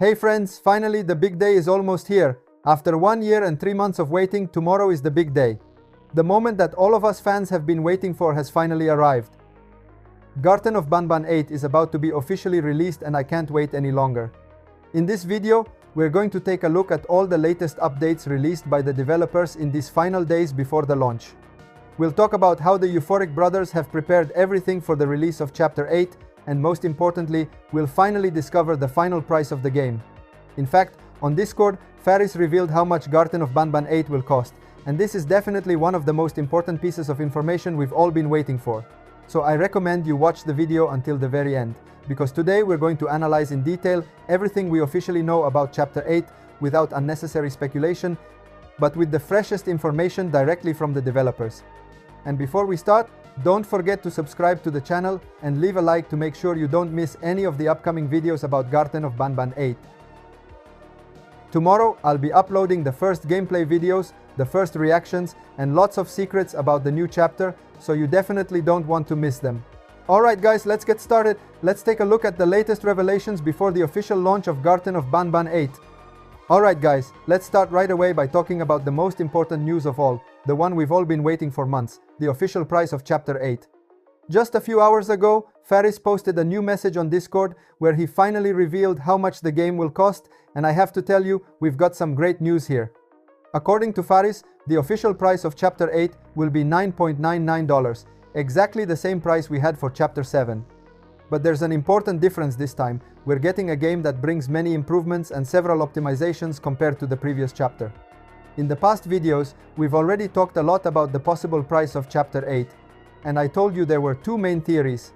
Hey friends, finally the big day is almost here. After 1 year and 3 months of waiting, tomorrow is the big day. The moment that all of us fans have been waiting for has finally arrived. Garten of Banban 8 is about to be officially released and I can't wait any longer. In this video, we're going to take a look at all the latest updates released by the developers in these final days before the launch. We'll talk about how the Euphoric brothers have prepared everything for the release of Chapter 8, and most importantly, we'll finally discover the final price of the game. In fact, on Discord, FARIS revealed how much Garten of Banban 8 will cost, and this is definitely one of the most important pieces of information we've all been waiting for. So I recommend you watch the video until the very end, because today we're going to analyze in detail everything we officially know about Chapter 8 without unnecessary speculation, but with the freshest information directly from the developers. And before we start, don't forget to subscribe to the channel and leave a like to make sure you don't miss any of the upcoming videos about Garten of Banban 8. Tomorrow, I'll be uploading the first gameplay videos, the first reactions, and lots of secrets about the new chapter, so you definitely don't want to miss them. Alright guys, let's get started. Let's take a look at the latest revelations before the official launch of Garten of Banban 8. Alright guys, let's start right away by talking about the most important news of all, the one we've all been waiting for months, the official price of Chapter 8. Just a few hours ago, FARIS posted a new message on Discord where he finally revealed how much the game will cost, and I have to tell you, we've got some great news here. According to FARIS, the official price of Chapter 8 will be $9.99, exactly the same price we had for Chapter 7. But there's an important difference this time. We're getting a game that brings many improvements and several optimizations compared to the previous chapter. In the past videos, we've already talked a lot about the possible price of Chapter 8, and I told you there were two main theories.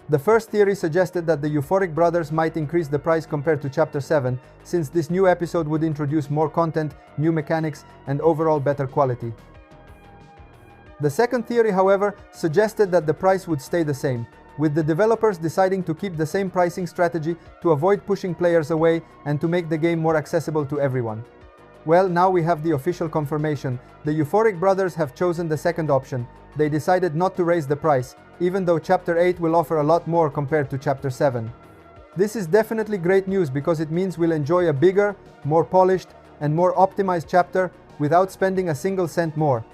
The first theory suggested that the Euphoric brothers might increase the price compared to Chapter 7, since this new episode would introduce more content, new mechanics, and overall better quality. The second theory, however, suggested that the price would stay the same, with the developers deciding to keep the same pricing strategy to avoid pushing players away and to make the game more accessible to everyone. Well, now we have the official confirmation. The Euphoric brothers have chosen the second option. They decided not to raise the price, even though Chapter 8 will offer a lot more compared to Chapter 7. This is definitely great news because it means we'll enjoy a bigger, more polished, and more optimized chapter without spending a single cent more.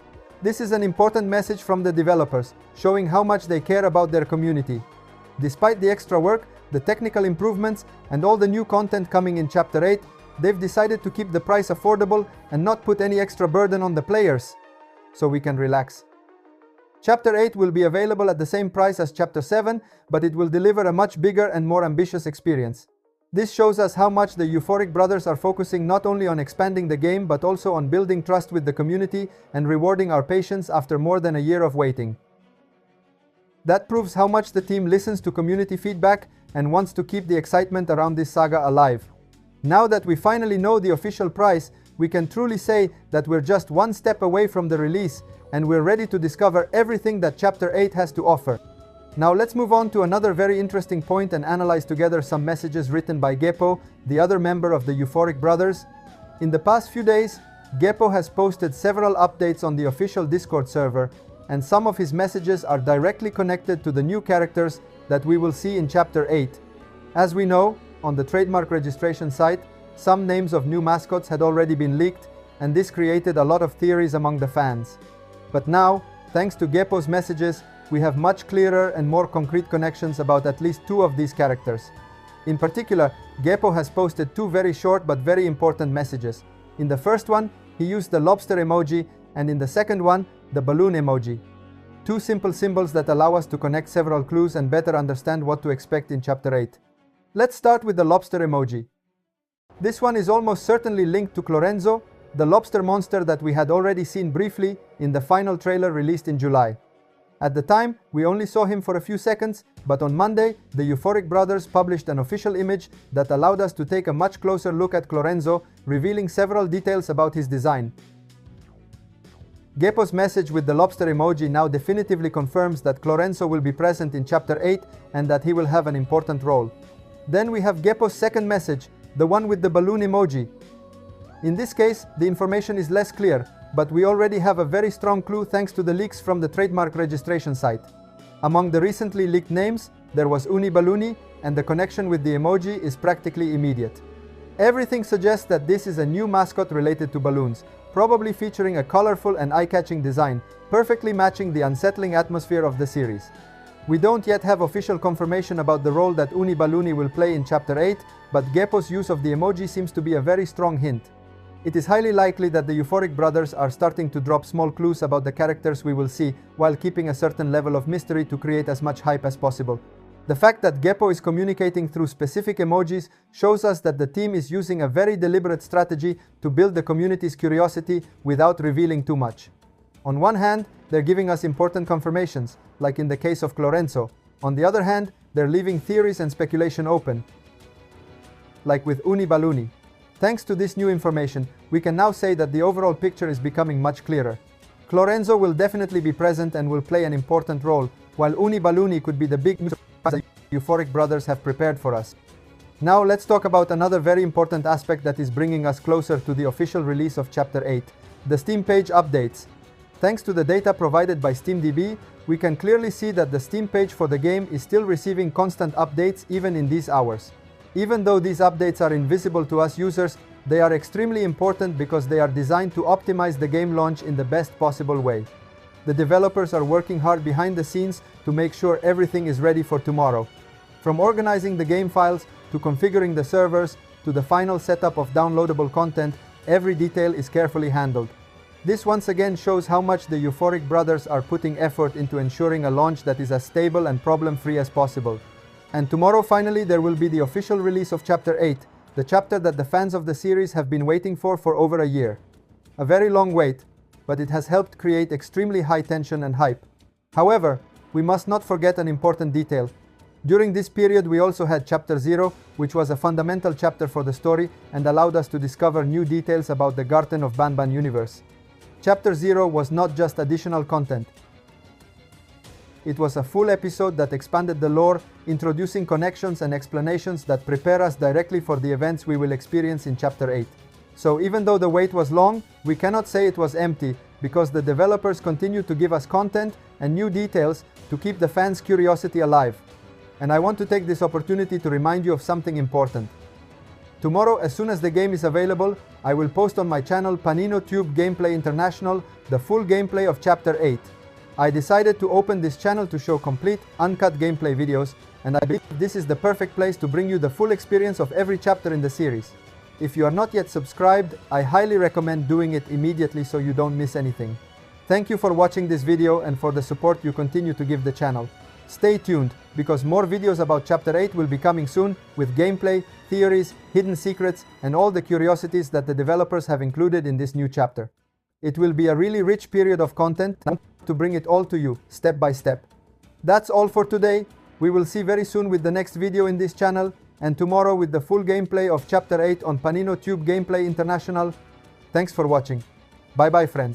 This is an important message from the developers, showing how much they care about their community. Despite the extra work, the technical improvements, and all the new content coming in Chapter 8, they've decided to keep the price affordable and not put any extra burden on the players, so we can relax. Chapter 8 will be available at the same price as Chapter 7, but it will deliver a much bigger and more ambitious experience. This shows us how much the Euphoric brothers are focusing not only on expanding the game but also on building trust with the community and rewarding our patience after more than a year of waiting. That proves how much the team listens to community feedback and wants to keep the excitement around this saga alive. Now that we finally know the official price, we can truly say that we're just one step away from the release and we're ready to discover everything that Chapter 8 has to offer. Now let's move on to another very interesting point and analyze together some messages written by Geppo, the other member of the Euphoric brothers. In the past few days, Geppo has posted several updates on the official Discord server, and some of his messages are directly connected to the new characters that we will see in Chapter 8. As we know, on the trademark registration site, some names of new mascots had already been leaked, and this created a lot of theories among the fans. But now, thanks to Geppo's messages, we have much clearer and more concrete connections about at least two of these characters. In particular, Geppo has posted two very short but very important messages. In the first one, he used the lobster emoji, and in the second one, the balloon emoji. Two simple symbols that allow us to connect several clues and better understand what to expect in Chapter 8. Let's start with the lobster emoji. This one is almost certainly linked to Clorenzo, the lobster monster that we had already seen briefly in the final trailer released in July. At the time, we only saw him for a few seconds, but on Monday, the Euphoric brothers published an official image that allowed us to take a much closer look at Clorenzo, revealing several details about his design. Geppo's message with the lobster emoji now definitively confirms that Clorenzo will be present in Chapter 8 and that he will have an important role. Then we have Geppo's second message, the one with the balloon emoji. In this case, the information is less clear, but we already have a very strong clue thanks to the leaks from the trademark registration site. Among the recently leaked names, there was Uni Baluni, and the connection with the emoji is practically immediate. Everything suggests that this is a new mascot related to balloons, probably featuring a colorful and eye-catching design, perfectly matching the unsettling atmosphere of the series. We don't yet have official confirmation about the role that Uni Baluni will play in Chapter 8, but Geppo's use of the emoji seems to be a very strong hint. It is highly likely that the Euphoric brothers are starting to drop small clues about the characters we will see, while keeping a certain level of mystery to create as much hype as possible. The fact that Geppo is communicating through specific emojis shows us that the team is using a very deliberate strategy to build the community's curiosity without revealing too much. On one hand, they're giving us important confirmations, like in the case of Clorenzo. On the other hand, they're leaving theories and speculation open, like with Uni Baluni. Thanks to this new information, we can now say that the overall picture is becoming much clearer. Clorenzo will definitely be present and will play an important role, while Uni Baluni could be the big surprise the Euphoric brothers have prepared for us. Now let's talk about another very important aspect that is bringing us closer to the official release of Chapter 8, the Steam page updates. Thanks to the data provided by SteamDB, we can clearly see that the Steam page for the game is still receiving constant updates even in these hours. Even though these updates are invisible to us users, they are extremely important because they are designed to optimize the game launch in the best possible way. The developers are working hard behind the scenes to make sure everything is ready for tomorrow. From organizing the game files, to configuring the servers, to the final setup of downloadable content, every detail is carefully handled. This once again shows how much the Euphoric brothers are putting effort into ensuring a launch that is as stable and problem-free as possible. And tomorrow finally there will be the official release of Chapter 8, the chapter that the fans of the series have been waiting for over a year. A very long wait, but it has helped create extremely high tension and hype. However, we must not forget an important detail. During this period we also had Chapter 0, which was a fundamental chapter for the story and allowed us to discover new details about the Garten of Banban universe. Chapter 0 was not just additional content. It was a full episode that expanded the lore, introducing connections and explanations that prepare us directly for the events we will experience in Chapter 8. So even though the wait was long, we cannot say it was empty, because the developers continue to give us content and new details to keep the fans' curiosity alive. And I want to take this opportunity to remind you of something important. Tomorrow, as soon as the game is available, I will post on my channel Panino Tube Gameplay International the full gameplay of Chapter 8. I decided to open this channel to show complete, uncut gameplay videos, and I believe this is the perfect place to bring you the full experience of every chapter in the series. If you are not yet subscribed, I highly recommend doing it immediately so you don't miss anything. Thank you for watching this video and for the support you continue to give the channel. Stay tuned, because more videos about Chapter 8 will be coming soon, with gameplay, theories, hidden secrets, and all the curiosities that the developers have included in this new chapter. It will be a really rich period of content to bring it all to you, step by step. That's all for today. We will see very soon with the next video in this channel, and tomorrow with the full gameplay of Chapter 8 on Panino Tube Gameplay International. Thanks for watching. Bye bye friends.